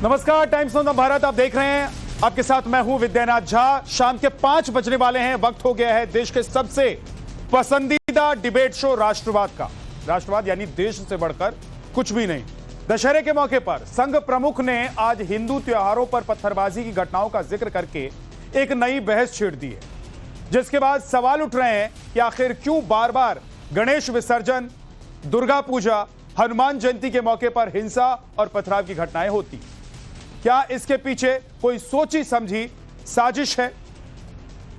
नमस्कार, times of Bharat आप देख रहे हैं। आपके साथ मैं हूं विद्यानाथ झा। शाम के 5 बजने वाले हैं। वक्त हो गया है देश के सबसे पसंदीदा डिबेट शो राष्ट्रवाद का। राष्ट्रवाद यानी देश से बढ़कर कुछ भी नहीं। दशहरे के मौके पर संघ प्रमुख ने आज हिंदू त्योहारों पर पत्थरबाजी की घटनाओं का जिक्र करके एक नई बहस छेड़ दी है, जिसके बाद सवाल उठ रहे हैं कि आखिर क्यों बार बार गणेश विसर्जन, दुर्गा पूजा, हनुमान जयंती के मौके पर हिंसा और पथराव की घटनाएं होती। क्या इसके पीछे कोई सोची समझी साजिश है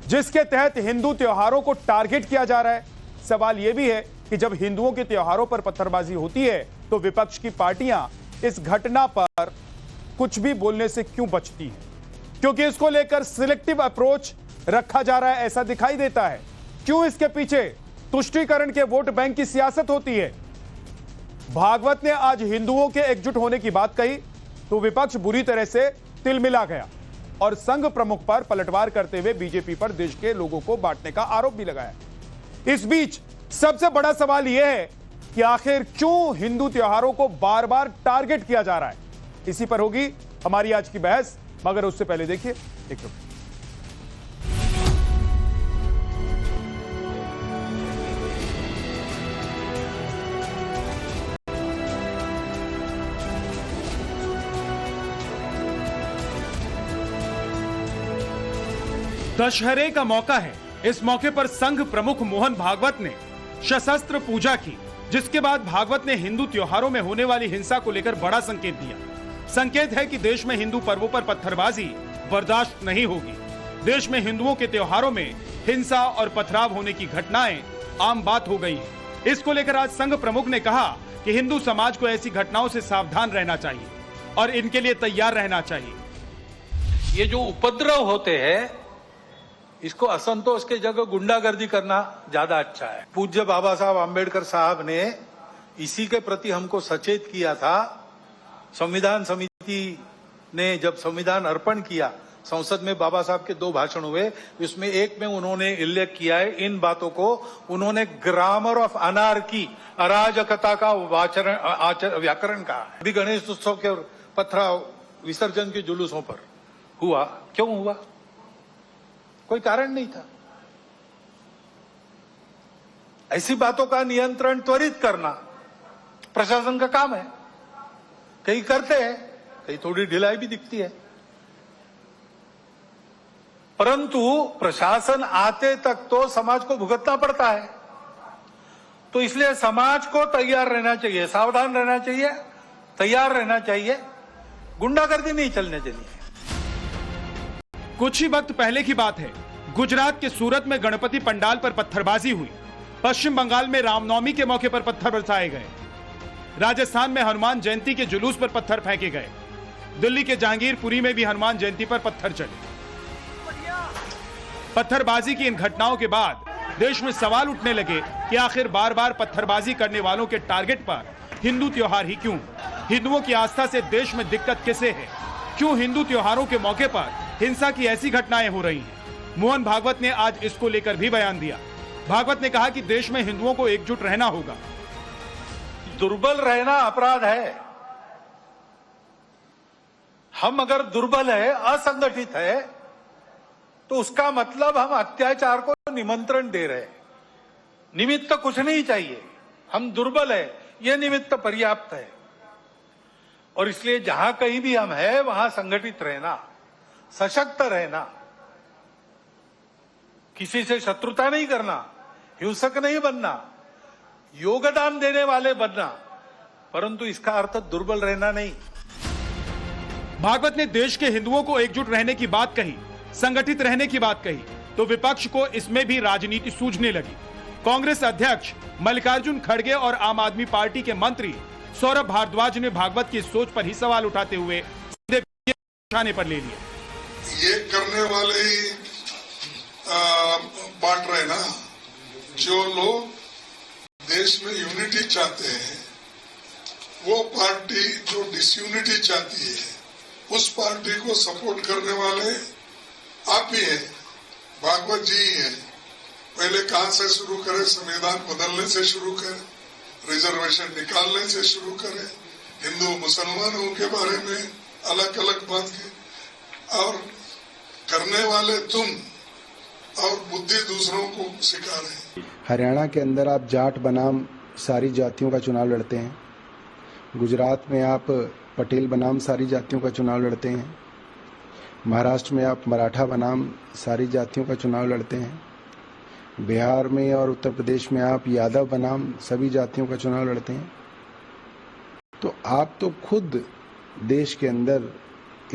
जिसके तहत हिंदू त्योहारों को टारगेट किया जा रहा है? सवाल यह भी है कि जब हिंदुओं के त्योहारों पर पत्थरबाजी होती है तो विपक्ष की पार्टियां इस घटना पर कुछ भी बोलने से क्यों बचती हैं? क्योंकि इसको लेकर सिलेक्टिव अप्रोच रखा जा रहा है, ऐसा दिखाई देता है। क्यों इसके पीछे तुष्टीकरण के वोट बैंक की सियासत होती है? भागवत ने आज हिंदुओं के एकजुट होने की बात कही तो विपक्ष बुरी तरह से तिलमिला गया और संघ प्रमुख पर पलटवार करते हुए बीजेपी पर देश के लोगों को बांटने का आरोप भी लगाया। इस बीच सबसे बड़ा सवाल यह है कि आखिर क्यों हिंदू त्योहारों को बार बार टारगेट किया जा रहा है? इसी पर होगी हमारी आज की बहस, मगर उससे पहले देखिए एक रिपोर्ट। दशहरे का मौका है। इस मौके पर संघ प्रमुख मोहन भागवत ने सशस्त्र पूजा की, जिसके बाद भागवत ने हिंदू त्योहारों में होने वाली हिंसा को लेकर बड़ा संकेत दिया। संकेत है कि देश में हिंदू पर्वों पर पत्थरबाजी बर्दाश्त नहीं होगी। देश में हिंदुओं के त्योहारों में हिंसा और पथराव होने की घटनाएं आम बात हो गई है। इसको लेकर आज संघ प्रमुख ने कहा कि हिंदू समाज को ऐसी घटनाओं से सावधान रहना चाहिए और इनके लिए तैयार रहना चाहिए। ये जो उपद्रव होते हैं, इसको असंतोष के जगह गुंडागर्दी करना ज्यादा अच्छा है। पूज्य बाबा साहब आम्बेडकर साहब ने इसी के प्रति हमको सचेत किया था। संविधान समिति ने जब संविधान अर्पण किया, संसद में बाबा साहब के 2 भाषण हुए, इसमें एक में उन्होंने उल्लेख किया है इन बातों को। उन्होंने ग्रामर ऑफ अनार्की, अराजकता का व्याकरण कहा है। अभी गणेश उत्सव के पथराव विसर्जन के जुलूसों पर हुआ, क्यों हुआ? कोई कारण नहीं था। ऐसी बातों का नियंत्रण त्वरित करना प्रशासन का काम है। कहीं करते हैं, कहीं थोड़ी ढिलाई भी दिखती है, परंतु प्रशासन आते तक तो समाज को भुगतना पड़ता है। तो इसलिए समाज को तैयार रहना चाहिए, सावधान रहना चाहिए, तैयार रहना चाहिए। गुंडागर्दी नहीं चलने देनी है। कुछ ही वक्त पहले की बात है, गुजरात के सूरत में गणपति पंडाल पर पत्थरबाजी हुई। पश्चिम बंगाल में रामनवमी के मौके पर पत्थर बरसाए गए। राजस्थान में हनुमान जयंती के जुलूस पर पत्थर फेंके गए। दिल्ली के जहांगीरपुरी में भी हनुमान जयंती पर पत्थर चले। पत्थरबाजी की इन घटनाओं के बाद देश में सवाल उठने लगे कि आखिर बार बार पत्थरबाजी करने वालों के टारगेट पर हिंदू त्योहार ही क्यों? हिंदुओं की आस्था से देश में दिक्कत किसे है? क्यों हिंदू त्योहारों के मौके पर हिंसा की ऐसी घटनाएं हो रही हैं? मोहन भागवत ने आज इसको लेकर भी बयान दिया। भागवत ने कहा कि देश में हिंदुओं को एकजुट रहना होगा। दुर्बल रहना अपराध है। हम अगर दुर्बल है, असंगठित है, तो उसका मतलब हम अत्याचार को निमंत्रण दे रहे हैं। निमित्त कुछ नहीं चाहिए, हम दुर्बल है, यह निमित्त पर्याप्त है। और इसलिए जहां कहीं भी हम है वहां संगठित रहना, सशक्त रहना, किसी से शत्रुता नहीं करना, हिंसक नहीं बनना, योगदान देने वाले बनना, परंतु इसका अर्थ दुर्बल रहना नहीं। भागवत ने देश के हिंदुओं को एकजुट रहने की बात कही, संगठित रहने की बात कही, तो विपक्ष को इसमें भी राजनीति सूझने लगी। कांग्रेस अध्यक्ष मल्लिकार्जुन खड़गे और आम आदमी पार्टी के मंत्री सौरभ भारद्वाज ने भागवत की सोच पर ही सवाल उठाते हुए सीधे निशाने पर ले लिया। ये करने वाले ही बांट रहे ना। जो लोग देश में यूनिटी चाहते हैं, वो पार्टी जो डिसयूनिटी चाहती है, उस पार्टी को सपोर्ट करने वाले आप ही हैं, भागवत जी ही हैं। पहले कहां से शुरू करें? संविधान बदलने से शुरू करें, रिजर्वेशन निकालने से शुरू करें, हिंदू मुसलमानों के बारे में अलग अलग बात की, और करने वाले तुम और बुद्धि दूसरों को सिखा रहे हैं। हरियाणा के अंदर आप जाट बनाम सारी जातियों का चुनाव लड़ते हैं। गुजरात में आप पटेल बनाम सारी जातियों का चुनाव लड़ते हैं। महाराष्ट्र में आप मराठा बनाम सारी जातियों का चुनाव लड़ते हैं। बिहार में और उत्तर प्रदेश में आप यादव बनाम सभी जातियों का चुनाव लड़ते हैं। तो आप तो खुद देश के अंदर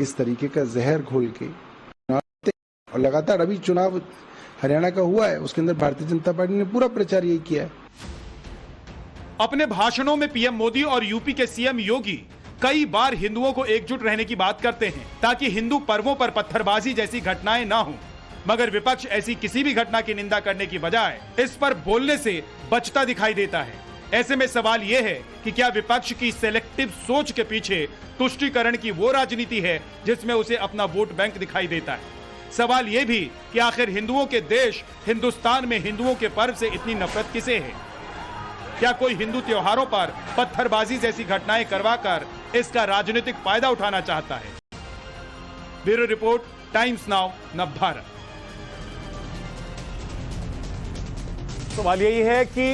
इस तरीके का जहर घोल के चुनाव लड़ते हैं। और लगातार अभी चुनाव हरियाणा का हुआ है, उसके अंदर भारतीय जनता पार्टी ने पूरा प्रचार यही किया है। अपने भाषणों में पीएम मोदी और यूपी के सीएम योगी कई बार हिंदुओं को एकजुट रहने की बात करते हैं ताकि हिंदू पर्वों पर पत्थरबाजी जैसी घटनाएं ना हो, मगर विपक्ष ऐसी किसी भी घटना की निंदा करने की बजाय इस पर बोलने से बचता दिखाई देता है। ऐसे में सवाल यह है कि क्या विपक्ष की सेलेक्टिव सोच के पीछे तुष्टीकरण की वो राजनीति है जिसमें उसे अपना वोट बैंक दिखाई देता है। सवाल यह भी कि आखिर हिंदुओं के देश हिंदुस्तान में हिंदुओं के पर्व से इतनी नफरत किसे है? क्या कोई हिंदू त्योहारों पर पत्थरबाजी जैसी घटनाएं करवाकर इसका राजनीतिक फायदा उठाना चाहता है? Bureau report, times now, Navbharat. सवाल यही है कि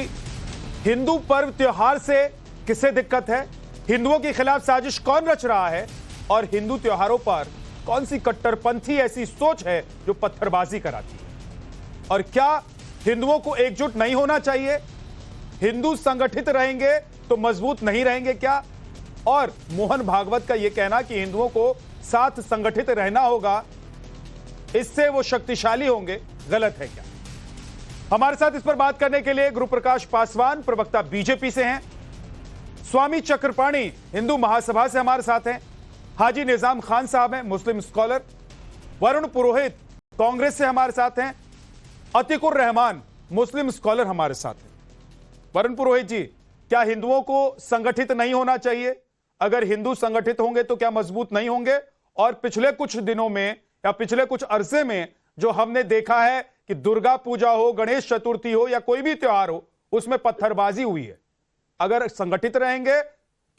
हिंदू पर्व त्योहार से किसे दिक्कत है, हिंदुओं के खिलाफ साजिश कौन रच रहा है, और हिंदू त्योहारों पर कौन सी कट्टरपंथी ऐसी सोच है जो पत्थरबाजी कराती है? और क्या हिंदुओं को एकजुट नहीं होना चाहिए? हिंदू संगठित रहेंगे तो मजबूत नहीं रहेंगे क्या? और मोहन भागवत का यह कहना कि हिंदुओं को साथ संगठित रहना होगा, इससे वो शक्तिशाली होंगे, गलत है क्या? हमारे साथ इस पर बात करने के लिए गुरु प्रकाश पासवान, प्रवक्ता बीजेपी से हैं, स्वामी चक्रपाणी हिंदू महासभा से हमारे साथ हैं, हाजी निजाम खान साहब हैं, मुस्लिम स्कॉलर, वरुण पुरोहित कांग्रेस से हमारे साथ हैं, अतिकुर रहमान मुस्लिम स्कॉलर हमारे साथ हैं। वरुण पुरोहित जी, क्या हिंदुओं को संगठित नहीं होना चाहिए? अगर हिंदू संगठित होंगे तो क्या मजबूत नहीं होंगे? और पिछले कुछ दिनों में या पिछले कुछ अरसे में जो हमने देखा है कि दुर्गा पूजा हो, गणेश चतुर्थी हो या कोई भी त्योहार हो, उसमें पत्थरबाजी हुई है। अगर संगठित रहेंगे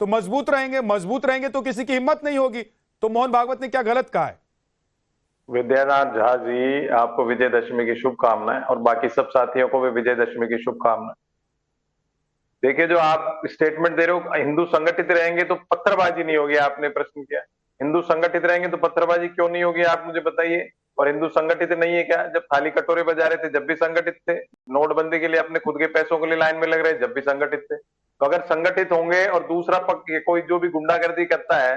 तो मजबूत रहेंगे, मजबूत रहेंगे तो किसी की हिम्मत नहीं होगी। तो मोहन भागवत ने क्या गलत कहा है? विद्यानाथ झा जी, आपको विजयदशमी की शुभकामनाएं और बाकी सब साथियों को भी विजयदशमी की शुभकामनाएं। देखिए, जो आप स्टेटमेंट दे रहे हो, हिंदू संगठित रहेंगे तो पत्थरबाजी नहीं होगी, आपने प्रश्न किया। हिंदू संगठित रहेंगे तो पत्थरबाजी क्यों नहीं होगी, आप मुझे बताइए। और हिंदू संगठित नहीं है क्या? जब थाली कटोरे बजा रहे थे जब भी संगठित थे, नोटबंदी के लिए अपने खुद के पैसों के लिए लाइन में लग रहे जब भी संगठित थे। तो अगर संगठित होंगे और दूसरा पक्ष कोई जो भी गुंडागर्दी करता है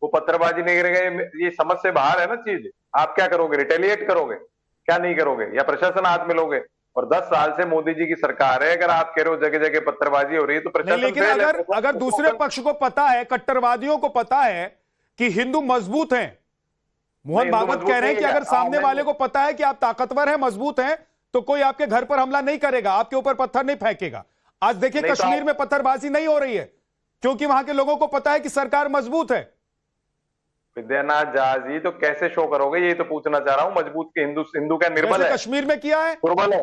वो पत्थरबाजी नहीं करेगा, ये समझ से बाहर है ना चीज। आप क्या करोगे? रिटेलिएट करोगे? क्या नहीं करोगे? या प्रशासन हाथ में लोगे? और 10 साल से मोदी जी की सरकार है, अगर आप कह रहे हो जगह जगह पत्थरबाजी हो रही है तो प्रशासन। लेकिन अगर दूसरे पक्ष को पता है, कट्टरवादियों को पता है कि हिंदू मजबूत हैं, मोहन भागवत कह रहे हैं कि अगर सामने वाले को पता है कि आप ताकतवर हैं, मजबूत हैं, तो कोई आपके घर पर हमला नहीं करेगा, आपके ऊपर पत्थर नहीं फेंकेगा। आज देखिए कश्मीर में पत्थरबाजी नहीं हो रही है क्योंकि वहां के लोगों को पता है कि सरकार मजबूत है। विद्यानाथ झा जी, तो कैसे शो करोगे, यही तो पूछना चाह रहा हूं। मजबूत के हिंदू क्या निर्बल है? कश्मीर में किया है, दुर्बल है,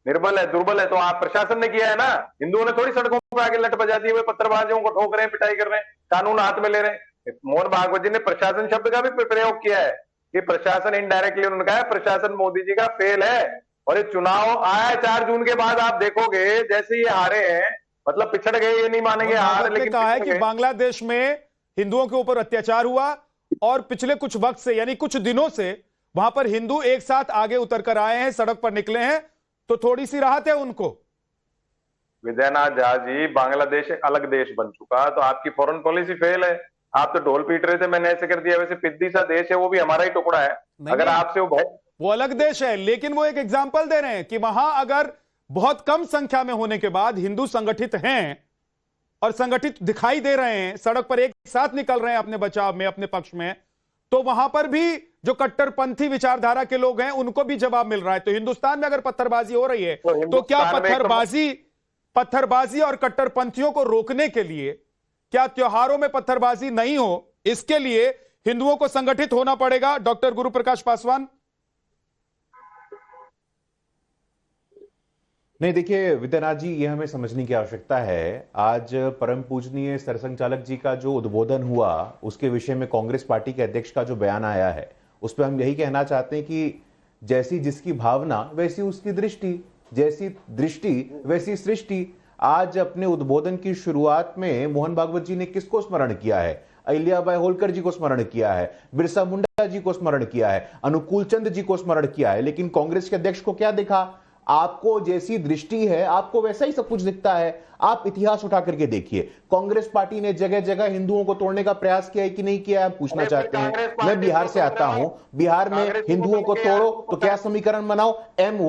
निर्बल है, दुर्बल है। तो आप प्रशासन ने किया है ना। हिंदुओं ने थोड़ी सड़कों पर आगे लट बजा दिए हुए पत्थरबाजियों को ठोक रहे हैं, पिटाई कर रहे हैं, कानून हाथ में ले रहे हैं। मोहन भागवत जी ने प्रशासन शब्द का भी प्रयोग किया है कि प्रशासन इनडायरेक्टली, उन्होंने कहा है प्रशासन मोदी जी का फेल है। और ये चुनाव आया 4 जून के बाद, आप देखोगे जैसे ये हारे हैं, मतलब पिछड़ गए, ये नहीं मानेंगे हार। लेकिन कहा है कि बांग्लादेश में हिंदुओं के ऊपर अत्याचार हुआ और पिछले कुछ वक्त से, यानी कुछ दिनों से, वहां पर हिंदू एक साथ आगे उतर कर आए हैं, सड़क पर निकले हैं, तो थोड़ी सी राहत है उनको। विद्यानाथ झा जी, बांग्लादेश एक अलग देश बन चुका, तो आपकी फॉरेन पॉलिसी फेल है। आप तो ढोल पीट रहे थे, मैंने ऐसे कर दिया, वैसे पिद्दी सा देश है, वो भी हमारा ही टुकड़ा है। अगर आपसे वो अलग देश है, लेकिन वो एक एग्जाम्पल दे रहे हैं कि वहां अगर बहुत कम संख्या में होने के बाद हिंदू संगठित हैं और संगठित दिखाई दे रहे हैं, सड़क पर एक साथ निकल रहे हैं अपने बचाव में, अपने पक्ष में, तो वहां पर भी जो कट्टरपंथी विचारधारा के लोग हैं उनको भी जवाब मिल रहा है। तो हिंदुस्तान में अगर पत्थरबाजी हो रही है तो क्या पत्थरबाजी और कट्टरपंथियों को रोकने के लिए, क्या त्योहारों में पत्थरबाजी नहीं हो, इसके लिए हिंदुओं को संगठित होना पड़ेगा? डॉक्टर गुरु प्रकाश पासवान। नहीं, देखिए विद्यानाथ जी, ये हमें समझने की आवश्यकता है। आज परम पूजनीय सरसंघचालक जी का जो उद्बोधन हुआ, उसके विषय में कांग्रेस पार्टी के अध्यक्ष का जो बयान आया है, उस पर हम यही कहना चाहते हैं कि जैसी जिसकी भावना वैसी उसकी दृष्टि, जैसी दृष्टि वैसी सृष्टि। आज अपने उद्बोधन की शुरुआत में मोहन भागवत जी ने किसको स्मरण किया है? अहिल्याबाई होलकर जी को स्मरण किया है, बिरसा मुंडा जी को स्मरण किया है, अनुकूल चंद जी को स्मरण किया है। लेकिन कांग्रेस के अध्यक्ष को क्या देखा? आपको जैसी दृष्टि है आपको वैसा ही सब कुछ दिखता है। आप इतिहास उठा करके देखिए, कांग्रेस पार्टी ने जगह जगह हिंदुओं को तोड़ने का प्रयास किया है कि नहीं किया है, पूछना चाहते हैं। मैं बिहार से आता हूं, बिहार में हिंदुओं को तोड़ो तो क्या समीकरण बनाओ? एम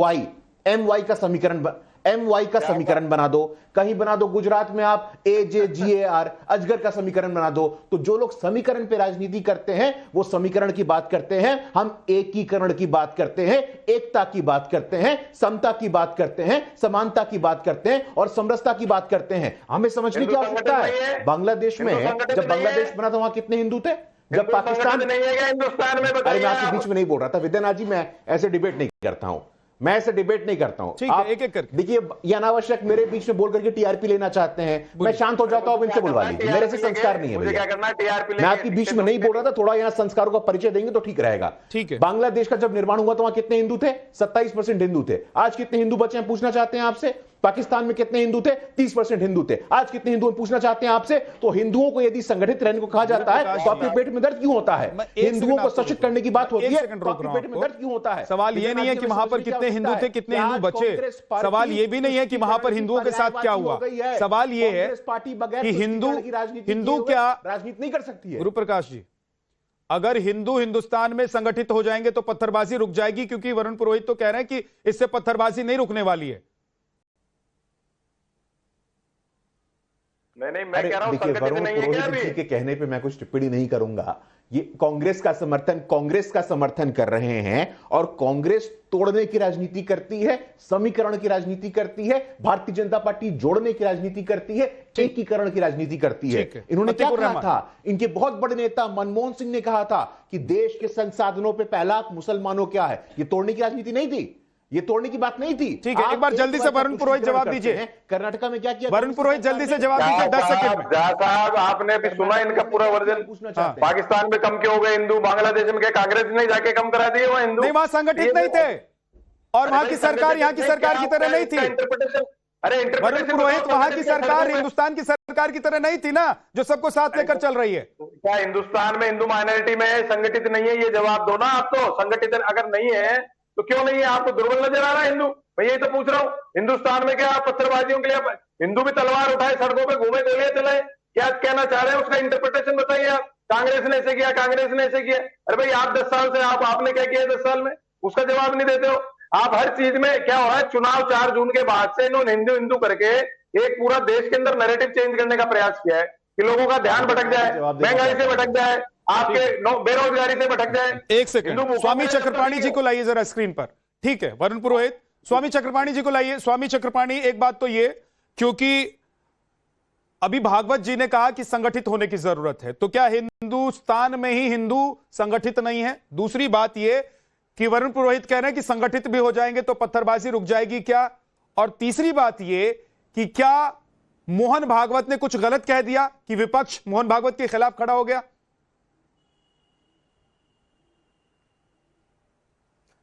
वाई का समीकरण बना दो। कहीं बना दो गुजरात में आप AJGAR, अजगर का समीकरण बना दो। तो जो लोग समीकरण पे राजनीति करते हैं वो समीकरण की बात करते हैं, हम एकीकरण की बात करते हैं, एकता की बात करते हैं, समता की बात करते हैं, समानता की बात करते हैं और समरसता की बात करते हैं। हमें समझने की आवश्यकता है। बांग्लादेश में जब बांग्लादेश बना था वहां कितने हिंदू थे? जब पाकिस्तान नहीं है हिंदुस्तान में, अरे मैं आपके बीच में नहीं बोल रहा था विद्यानाथ जी, मैं ऐसे डिबेट नहीं करता हूं, मैं ऐसे डिबेट नहीं करता हूं। ठीक है, एक एक करके देखिए, ये अनावश्यक मेरे बीच में बोल करके टीआरपी लेना चाहते हैं। मैं शांत हो जाता हूं, इनसे बुलवा लीजिए, मेरे से संस्कार नहीं है भैया। मैं आपके बीच में नहीं बोल रहा था, थोड़ा यहाँ संस्कारों का परिचय देंगे तो ठीक रहेगा। ठीक है। बांग्लादेश का जब निर्माण हुआ तो वहां कितने हिंदू थे? 27% हिंदू थे। आज कितने हिंदू बचे हैं पूछना चाहते हैं आपसे? पाकिस्तान में कितने हिंदू थे? 30% हिंदू थे। आज कितने हिंदू पूछना चाहते हैं आपसे? तो हिंदुओं को यदि संगठित रहने को कहा जाता है तो आपके पेट में दर्द क्यों होता है? हिंदुओं को सशक्त करने की बात होती है तो आपके पेट में दर्द क्यों होता है? सवाल ये नहीं है कि वहां पर कितने हिंदू थे, कितने हिंदू बचे। सवाल ये भी नहीं है कि वहां पर हिंदुओं के साथ क्या हुआ। सवाल ये है कि हिंदू क्या राजनीति नहीं कर सकती है? गुरु प्रकाश जी, अगर हिंदू हिंदुस्तान में संगठित हो जाएंगे तो पत्थरबाजी रुक जाएगी, क्योंकि वरुण पुरोहित तो कह रहे हैं कि इससे पत्थरबाजी नहीं रुकने वाली है। नहीं, मैं कह रहा हूं देखिए, वरुण पुरोहित जी के कहने पे मैं कुछ टिप्पणी नहीं करूंगा। ये कांग्रेस का समर्थन कर रहे हैं और कांग्रेस तोड़ने की राजनीति करती है, समीकरण की राजनीति करती है, भारतीय जनता पार्टी जोड़ने की राजनीति करती है, एकीकरण की राजनीति करती है। इन्होंने क्या कहा था? इनके बहुत बड़े नेता मनमोहन सिंह ने कहा था कि देश के संसाधनों पे पहला हक मुसलमानों क्या है। ये तोड़ने की राजनीति नहीं थी, ये तोड़ने की बात नहीं थी। ठीक है, एक बार जल्दी से वरुण पुरोहित जवाब दीजिए। कर्नाटका में क्या किया? वरुण पुरोहित जल्दी से जवाब दीजिए 10 सेकंड में। साहब, आपने भी सुना इनका पूरा वर्जन? पूछना चाहते हैं। पाकिस्तान में कम क्यों हो गए हिंदू? बांग्लादेश में क्या कांग्रेस ने जाके कम करा दिए वहां हिंदू? नहीं, वहां संगठित नहीं थे और वहां की सरकार यहाँ की सरकार की तरह नहीं थी। अरे वरुण पुरोहित, वहां की सरकार हिंदुस्तान की सरकार की तरह नहीं थी ना, जो सबको साथ लेकर चल रही है। क्या हिंदुस्तान में हिंदू माइनॉरिटी में संगठित नहीं है? ये जवाब दो ना आप। तो संगठित अगर नहीं है तो क्यों नहीं है? आपको दुर्बल नजर आ रहा है हिंदू? मैं यही तो पूछ रहा हूँ। हिंदुस्तान में क्या पत्थरबाजियों के लिए हिंदू भी तलवार उठाए सड़कों पे घूमे, गोलियां चलाए? क्या कहना चाह रहे हैं? उसका इंटरप्रिटेशन बताइए आप। कांग्रेस ने ऐसे किया, कांग्रेस ने ऐसे किया। अरे भाई, आप 10 साल से आपने क्या किया 10 साल में? उसका जवाब नहीं देते हो आप। हर चीज में क्या हो रहा है? चुनाव 4 जून के बाद से इन्होंने हिंदू हिंदू करके एक पूरा देश के अंदर नैरेटिव चेंज करने का प्रयास किया है कि लोगों का ध्यान भटक जाए, महंगाई से भटक जाए, आपके बेरोजगारी से भटक जाए। एक सेकंड, स्वामी चक्रपाणी जी को लाइए जरा स्क्रीन पर। ठीक है वरुण पुरोहित, स्वामी चक्रपाणी जी को लाइए। स्वामी चक्रपाणी, एक बात तो ये, क्योंकि अभी भागवत जी ने कहा कि संगठित होने की जरूरत है, तो क्या हिंदुस्तान में ही हिंदू संगठित नहीं है? दूसरी बात ये कि वरुण पुरोहित कह रहे हैं कि संगठित भी हो जाएंगे तो पत्थरबाजी रुक जाएगी क्या? और तीसरी बात ये कि क्या मोहन भागवत ने कुछ गलत कह दिया कि विपक्ष मोहन भागवत के खिलाफ खड़ा हो गया?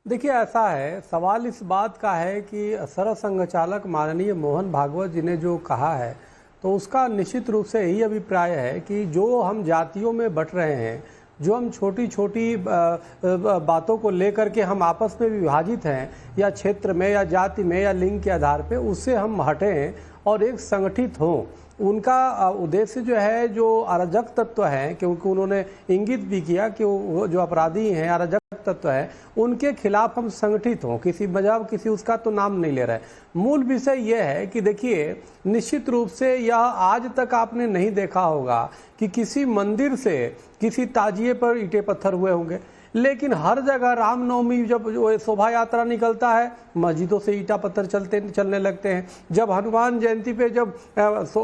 देखिए, ऐसा है, सवाल इस बात का है कि सरसंघचालक माननीय मोहन भागवत जी ने जो कहा है तो उसका निश्चित रूप से यही अभिप्राय है कि जो हम जातियों में बंट रहे हैं, जो हम छोटी छोटी बातों को लेकर के हम आपस में विभाजित हैं, या क्षेत्र में या जाति में या लिंग के आधार पे, उससे हम हटें और एक संगठित हों। उनका उद्देश्य जो है, जो अराजक तत्व हैं, क्योंकि उन्होंने इंगित भी किया कि वो जो अपराधी हैं, अराजक तत्व है, उनके खिलाफ हम संगठित हों। किसी मजाक किसी उसका तो नाम नहीं ले रहे। मूल विषय यह है कि देखिए, निश्चित रूप से यह आज तक आपने नहीं देखा होगा कि किसी मंदिर से किसी ताजिए पर ईंटे पत्थर हुए होंगे, लेकिन हर जगह रामनवमी जब जो शोभा यात्रा निकलता है, मस्जिदों से ईटा पत्थर चलने लगते हैं। जब हनुमान जयंती पे जब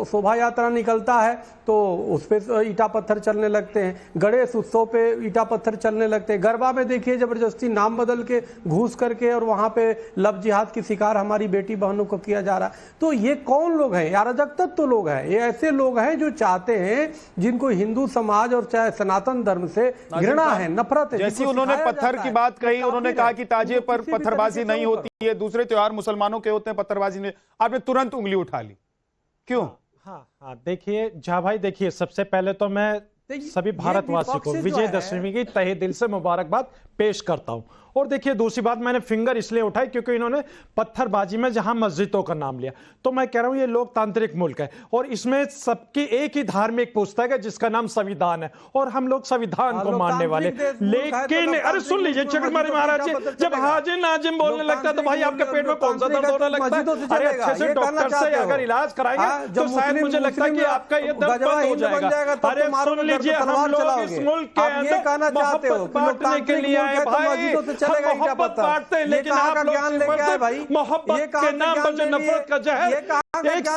शोभा यात्रा निकलता है तो उस पर ईटा पत्थर चलने लगते हैं। गणेश उत्सव पे ईटा पत्थर चलने लगते हैं। गरबा में देखिए जबरदस्ती नाम बदल के घूस करके और वहां पे लव जिहाद की शिकार हमारी बेटी बहनों को किया जा रहा है। तो ये कौन लोग हैं? अराजक तत्व लोग हैं। ये ऐसे लोग हैं जो चाहते हैं, जिनको हिंदू समाज और चाहे सनातन धर्म से घृणा है, नफरत है। जैसी उन्होंने पत्थर की बात कही, उन्होंने कहा कि ताजिए पर पत्थरबाजी नहीं होती है, दूसरे त्योहार मुसलमानों के होते हैं, पत्थरबाजी नहीं। आपने तुरंत उंगली उठा ली, क्यों? हाँ देखिए झा भाई, देखिए सबसे पहले तो मैं सभी भारतवासियों को विजयदशमी की तहे दिल से मुबारकबाद पेश करता हूं। और देखिए दूसरी बात, मैंने फिंगर इसलिए उठाई क्योंकि इन्होंने पत्थरबाजी में जहां मस्जिदों का नाम लिया। तो मैं कह रहा हूं ये लोकतांत्रिक मुल्क है और इसमें सबकी एक ही धार्मिक पुस्तक है जिसका नाम संविधान है, और हम लोग संविधान को मानने वाले। लेकिन अरे सुन लीजिए चक्रमारी महाराज जी, जब हाजिर नाजिम बोलने लगता है तो भाई आपके पेट में कौन सा दर्द होने लगता है? अरे अच्छे से डॉक्टर से अगर इलाज कराएंगे तो शायद मुझे लगता है कि आपका ये दर्द बंद हो जाएगा। अरे सुन लीजिए, हम लोग इस मुल्क के अंदर मोहब्बत बांटने के लिए आए भाई, मोहब्बत बांटते हैं, लेकिन आप लोग मोहब्बत के नाम पर जो नफरत का जहर एक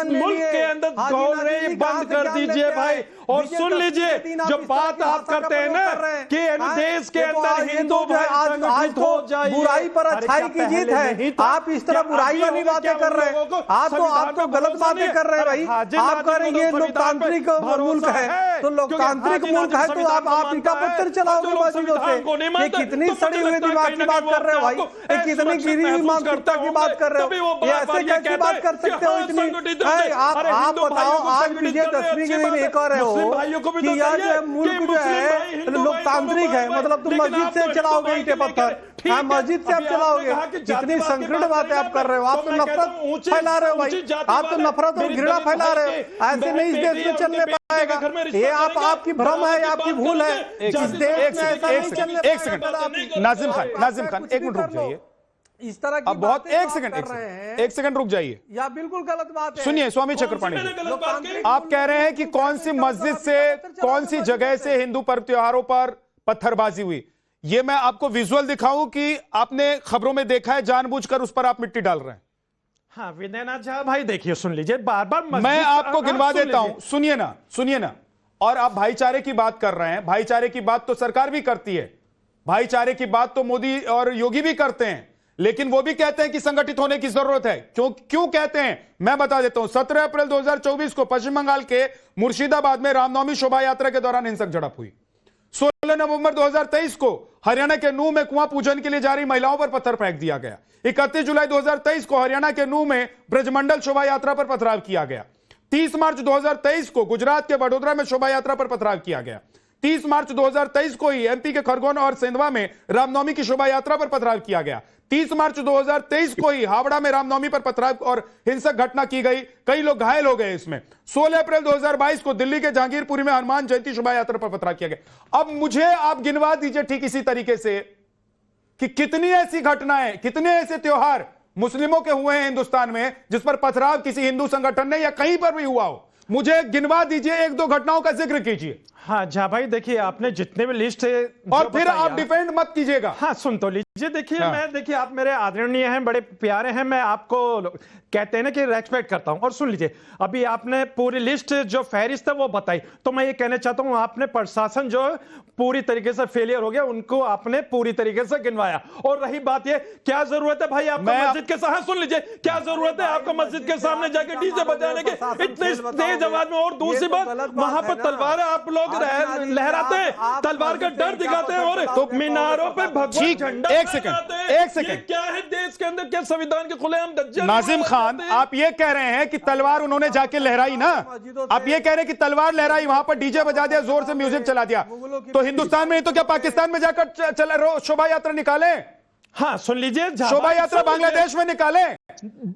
मुल्क के अंदर घोल रहे हैं, बंद कर दीजिए भाई। और सुन लीजिए, जो बात आप करते हैं ना कि देश के अंदर हिंदू आज तो बुराई पर अच्छाई की जीत है, आप इस तरह बुराई वाली बातें कर रहे हैं। आप तो गलत बातें कर रहे हैं भाई। आप करेंगे लोकतांत्रिक मुल्क है, तो लोकतांत्रिक मुल्क है तो आप ईटा पत्थर चलाओगे मस्जिदों से। ये कितनी सड़ी हुई दिमाग की बात कर रहे हो भाई, ये कितनी गिरी हुई मानसिकता की बात कर रहे हो। ये ऐसे कैसी बात कर सकते हो? इतनी आप बताओ, आज विजयदशमी के दिन ये कह रहे हो कि यार मुल्क जो है लोकतांत्रिक है, मतलब तुम मस्जिद से चलाओगे ईटे पत्थर, हाँ मस्जिद से आप चलाओगे। जितनी संकीर्ण बातें आप कर रहे हो, आप तो नफरत फैला रहे हो भाई, आप तो नफरत और घृणा फैला रहे हो। ऐसे नहीं इस देश में चलने पाएगा। ये आपकी भ्रम है, आपकी भूल है। इस देश में ऐसा नहीं चलने पाएगा। एक सेकंड नाजिम खान एक मिनट रुक जाइए। इस तरह की अब बहुत एक सेकंड रुक जाइए। या बिल्कुल गलत बात है। सुनिए स्वामी चक्रपाणी जी, आप कह रहे हैं कि कौन सी मस्जिद से, कौन सी जगह से हिंदू पर्व त्योहारों पर पत्थरबाजी हुई। ये मैं आपको विजुअल दिखाऊं कि आपने खबरों में देखा है, जानबूझकर उस पर आप मिट्टी डाल रहे हैं? हाँ विनयनाथ झा भाई देखिए, सुन लीजिए, बार बार मैं आपको गिनवा देता हूं, सुनिए ना। और आप भाईचारे की बात कर रहे हैं। भाईचारे की बात तो सरकार भी करती है, भाईचारे की बात तो मोदी और योगी भी करते हैं, लेकिन वो भी कहते हैं कि संगठित होने की जरूरत है। क्यों कहते हैं मैं बता देता हूं। 17 अप्रैल 2024 को पश्चिम बंगाल के मुर्शिदाबाद में रामनवमी शोभा यात्रा के दौरान हिंसक झड़प हुई। 16 नवंबर 2023 को हरियाणा के नूह में कुआं पूजन के लिए जा रही महिलाओं पर पत्थर फेंक दिया गया। 31 जुलाई 2023 को हरियाणा के नूह में ब्रजमंडल शोभा यात्रा पर पथराव किया गया। 30 मार्च 2023 को गुजरात के वडोदरा में शोभा यात्रा पर पथराव किया गया। 30 मार्च 2023 को ही एमपी के खरगोन और सेंधवा में रामनवमी की शोभा यात्रा पर पथराव किया गया। 30 मार्च 2023 को ही हावड़ा में रामनवमी पर पथराव और हिंसक घटना की गई, कई लोग घायल हो गए इसमें। 16 अप्रैल 2022 को दिल्ली के जहांगीरपुरी में हनुमान जयंती शोभा यात्रा पर पथराव किया गया। अब मुझे आप गिनवा दीजिए ठीक इसी तरीके से कि कितनी ऐसी घटनाएं, कितने ऐसे त्योहार मुस्लिमों के हुए हैं हिंदुस्तान में जिस पर पथराव किसी हिंदू संगठन ने या कहीं पर भी हुआ हो। मुझे गिनवा दीजिए, एक दो घटनाओं का जिक्र कीजिए। हाँ झा भाई देखिए, आपने जितने भी लिस्ट और फिर आप डिफेंड मत कीजिएगा। हाँ सुन तो लीजिए, देखिए हाँ। मैं देखिए आप मेरे आदरणीय हैं, बड़े प्यारे हैं, मैं आपको कहते हैं ना कि रेस्पेक्ट करता हूं। और सुन लीजिए, अभी आपने पूरी लिस्ट जो फहरिस्त है वो बताई, तो मैं ये कहना चाहता हूं आपने प्रशासन जो पूरी तरीके से फेलियर हो गया, उनको आपने पूरी तरीके से गिनवाया। और रही बात ये, क्या जरूरत है भाई आपको मस्जिद के सामने, सुन लीजिए, क्या जरूरत है आपको मस्जिद के सामने जाके डीजे बजाने के इतने तेज आवाज में। और दूसरी बात, वहां पर तलवार आप लोग लहराते हैं, तलवार का डर दिखाते हैं और तो मीनारों पे भगवा झंडा। एक सेकंड क्या है देश के अंदर, क्या संविधान के खुलेआम धज्जियां। नाजिम खान, आप ये कह रहे हैं कि तलवार उन्होंने जाके लहराई ना, आप ये कह रहे हैं कि तलवार लहराई, वहां पर डीजे बजा दिया, जोर से म्यूजिक चला दिया, तो हिंदुस्तान में तो क्या पाकिस्तान में जाकर शोभा यात्रा निकाले? हाँ सुन लीजिए, शोभा यात्रा बांग्लादेश में निकाले।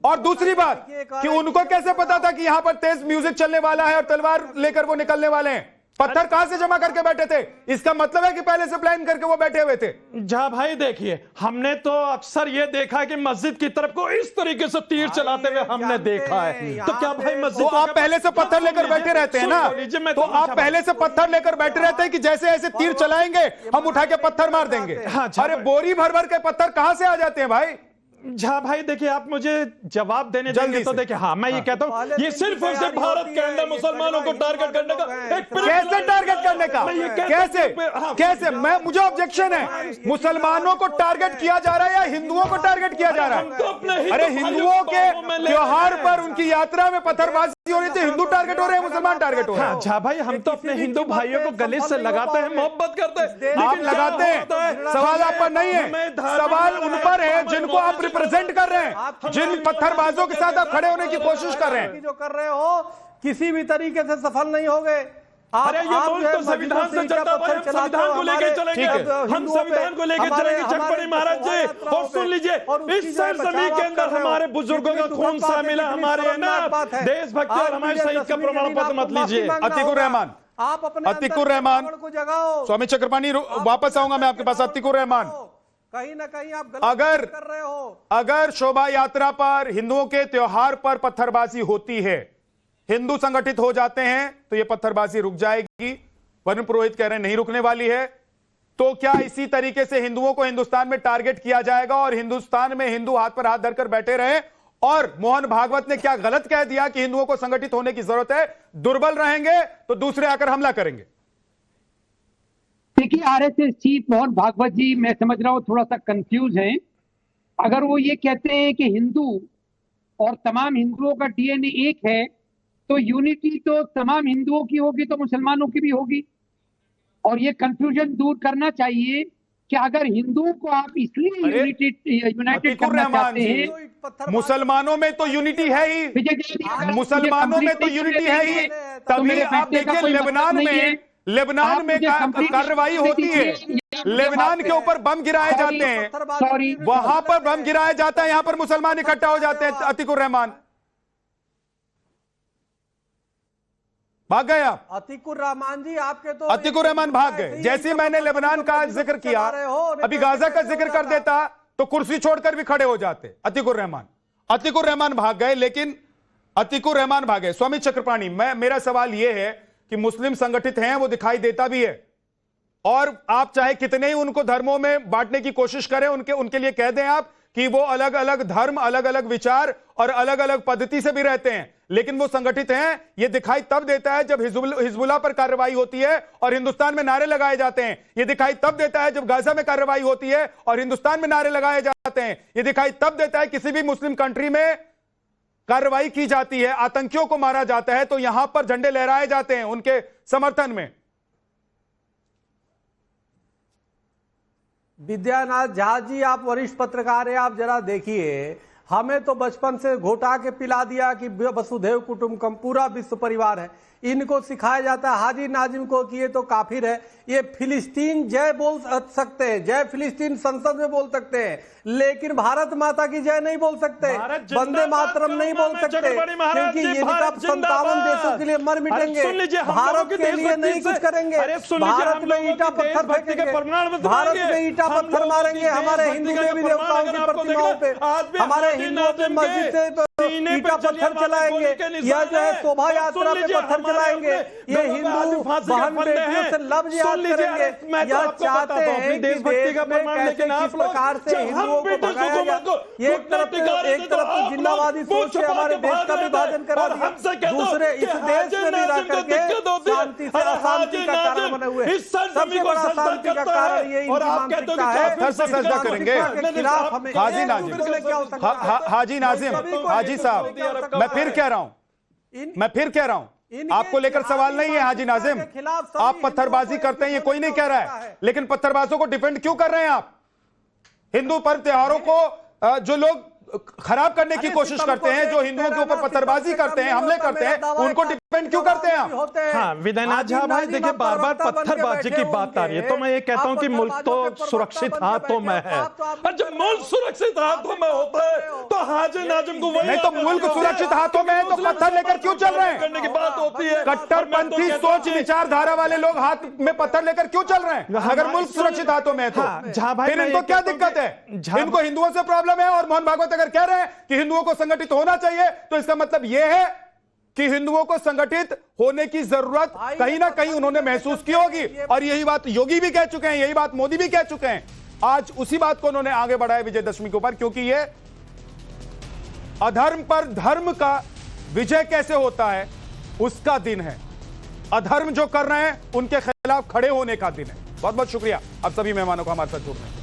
और दूसरी बात कि उनको कैसे पता था कि यहां पर तेज म्यूजिक चलने वाला है और तलवार लेकर वो निकलने वाले हैं? पत्थर कहां से जमा करके बैठे थे? इसका मतलब है कि पहले से प्लान करके वो बैठे हुए थे। जा भाई देखिए, हमने तो अक्सर ये देखा कि मस्जिद की तरफ को इस तरीके से तीर चलाते हुए हमने देखा है। तो क्या भाई मस्जिद, तो आप पहले से पत्थर लेकर बैठे रहते हैं ना? तो आप पहले से पत्थर लेकर बैठे रहते हैं कि जैसे ऐसे तीर चलाएंगे हम उठा के पत्थर मार देंगे। अरे बोरी भर भर के पत्थर कहां से आ जाते हैं भाई? झा भाई देखिए, आप मुझे जवाब देने देंगे तो देखिए, हाँ मैं ये कहता हूँ, ये सिर्फ और सिर्फ भारत के अंदर मुसलमानों को टारगेट करने का एक, कैसे टारगेट करने का? कैसे मुझे ऑब्जेक्शन है। मुसलमानों को टारगेट किया जा रहा है या हिंदुओं को टारगेट किया जा रहा है? अरे हिंदुओं के त्योहार पर उनकी यात्रा में पत्थरबाजी हो रही थी, हिंदू टारगेट हो रहे हैं, मुसलमान टारगेट हो रहे हैं। झा भाई, हम तो अपने हिंदू भाइयों को गले से लगाते हैं, मोहब्बत करते हैं। आप लगाते हैं, सवाल आप पर नहीं है, सवाल उन पर है जिनको आप रिप्रेजेंट कर रहे हैं, जिन पत्थरबाजों के साथ आप खड़े होने की कोशिश कर रहे हैं। जो कर रहे हो किसी भी तरीके से सफल नहीं हो गए। अरे ये मुल्क तो संविधान से चलता है, हम संविधान को लेके चलेंगे, हम संविधान को लेके चलेंगे जगपड़ी महाराज जी। और सुन लीजिए, इस सरजमीन के अंदर हमारे बुजुर्गों का खून शामिल है, हमारे है ना देशभक्ति और हमारे शहीद का प्रमाण पत्र मत लीजिए। अतीकुर रहमान, आप अपने अतीकुर रहमान को जगाओ। स्वामी चक्रपाणी, वापस आऊंगा मैं आपके पास। अतीकुर रहमान, कहीं ना कहीं आप गलत कर रहे हो। अगर शोभा यात्रा पर, हिंदुओं के त्योहार पर पत्थरबाजी होती है, हिंदू संगठित हो जाते हैं, तो यह पत्थरबाजी रुक जाएगी। वरुण पुरोहित कह रहे हैं नहीं रुकने वाली है। तो क्या इसी तरीके से हिंदुओं को हिंदुस्तान में टारगेट किया जाएगा और हिंदुस्तान में हिंदू हाथ पर हाथ धरकर बैठे रहे? और मोहन भागवत ने क्या गलत कह दिया कि हिंदुओं को संगठित होने की जरूरत है, दुर्बल रहेंगे तो दूसरे आकर हमला करेंगे? देखिए, आरएसएस चीफ मोहन भागवत जी, मैं समझ रहा हूं थोड़ा सा कंफ्यूज हैं। अगर वो ये कहते हैं कि हिंदू और तमाम हिंदुओं का डीएनए एक है, तो यूनिटी तो तमाम हिंदुओं की होगी तो मुसलमानों की भी होगी। और ये कंफ्यूजन दूर करना चाहिए कि अगर हिंदुओं को आप इसलिए यूनाइटेड करना चाहते हैं, मुसलमानों में तो यूनिटी है ही, मुसलमानों में तो यूनिटी है ही। तभी आप देखिए लेबनान में कार्रवाई होती है, लेबनान के ऊपर बम गिराए जाते हैं, वहां पर बम गिराया जाता है, यहां पर मुसलमान इकट्ठा हो जाते हैं। अतीकुर रहमान भाग गए आप? अतीकुर रहमान जी, आपके तो अतीकुर रहमान भाग गए। जैसे मैंने लेबनान का जिक्र किया, अभी गाजा का जिक्र कर देता तो कुर्सी छोड़कर भी खड़े हो जाते। अतीकुर रहमान भाग गए, लेकिन अतीकुर रहमान भागे। स्वामी चक्रपाणी, मेरा सवाल यह है कि मुस्लिम संगठित हैं, वो दिखाई देता भी है, और आप चाहे कितने ही उनको धर्मों में बांटने की कोशिश करें, उनके लिए कह दें आप कि वो अलग अलग धर्म, अलग अलग विचार और अलग अलग पद्धति से भी रहते हैं, लेकिन वो संगठित हैं। ये दिखाई तब देता है जब हिजबुल्लाह पर कार्रवाई होती है और हिंदुस्तान में नारे लगाए जाते हैं। ये दिखाई तब देता है जब गाजा में कार्रवाई होती है और हिंदुस्तान में नारे लगाए जाते हैं। ये दिखाई तब देता है किसी भी मुस्लिम कंट्री में कार्रवाई की जाती है, आतंकियों को मारा जाता है, तो यहां पर झंडे लहराए जाते हैं उनके समर्थन में। विद्यानाथ झा जी, आप वरिष्ठ पत्रकार हैं, आप जरा देखिए, हमें तो बचपन से घोटा के पिला दिया कि वसुधैव कुटुंबकम, पूरा विश्व परिवार है। इनको सिखाया जाता है हाजी नाजिम को कि ये तो काफिर है, ये फिलिस्तीन जय बोल सकते हैं, जय फिलिस्तीन संसद में बोल सकते हैं, लेकिन भारत माता की जय नहीं बोल सकते, वंदे मातरम नहीं बोल सकते, क्योंकि इनका 57 देशों के लिए मर मिटेंगे, भारत के लिए नहीं कुछ करेंगे, भारत में ईटा पत्थर फेंकेंगे, भारत में ईटा पत्थर मारेंगे, हमारे हिंदू देवी देवताओं की प्रतिमाओं पे, हमारे हिंदुओं पे मस्जिद से ईटा पत्थर चलाएंगे, या जो है शोभा यात्रा पे पत्थर चलाएंगे, ये हिंदू बहन बेटियों से लफ्ज याद करेंगे, या चाहते हैं कि देश में कैसे किस प्रकार से हिंदुओं को भगाया जाए। एक तरफ जिन्नावादी सोच से हमारे देश का विभाजन करा दिया, दूसरे इस देश में भी रह करके शांति से अशांति का कारण बने हुए। सबसे बड़ा अशांति का कारण ये इनकी मानसिकता है। सजदा करेंगे हाजी नाजिम, हाजी नाजिम, हाजी साहब, मैं फिर कह रहा हूं, आपको लेकर सवाल नहीं है हाजी नाजिम, आप पत्थरबाजी करते हैं, ये कोई नहीं कह रहा है, लेकिन पत्थरबाजों को डिफेंड क्यों कर रहे हैं आप? हिंदू पर्व त्योहारों को जो लोग खराब करने की कोशिश करते हैं, जो हिंदुओं के ऊपर पत्थरबाजी करते हैं, हमले करते हैं, उनको क्यों करते हैं आप? हाँ विद्यानाथ झा भाई देखिए बार बार पत्थरबाजी की बात आ रही है, तो मैं ये कहता हूं कि मुल्क तो सुरक्षित हाथों में है, और जब मुल्क सुरक्षित हाथों में होता है तो हाजिर नाजिम को वही नहीं तो मुल्क सुरक्षित हाथों में है तो पत्थर लेकर क्यों चल रहे हैं? करने की बात होती है। कट्टरपंथी सोच विचारधारा वाले लोग हाथ में पत्थर लेकर क्यों चल रहे हैं? अगर मुल्क सुरक्षित हाथों में है तो फिर इनको क्या दिक्कत है? इनको हिंदुओं से प्रॉब्लम है, और मोहन भागवत अगर कह रहे हैं कि हिंदुओं को संगठित होना चाहिए तो इसका मतलब यह है कि हिंदुओं को संगठित होने की जरूरत कहीं ना कहीं उन्होंने महसूस की होगी, और यही बात योगी भी कह चुके हैं, यही बात मोदी भी कह चुके हैं। आज उसी बात को उन्होंने आगे बढ़ाया विजयदशमी के ऊपर, क्योंकि ये अधर्म पर धर्म का विजय कैसे होता है उसका दिन है। अधर्म जो कर रहे हैं उनके खिलाफ खड़े होने का दिन है। बहुत बहुत शुक्रिया आप सभी मेहमानों को हमारे साथ जुड़ने।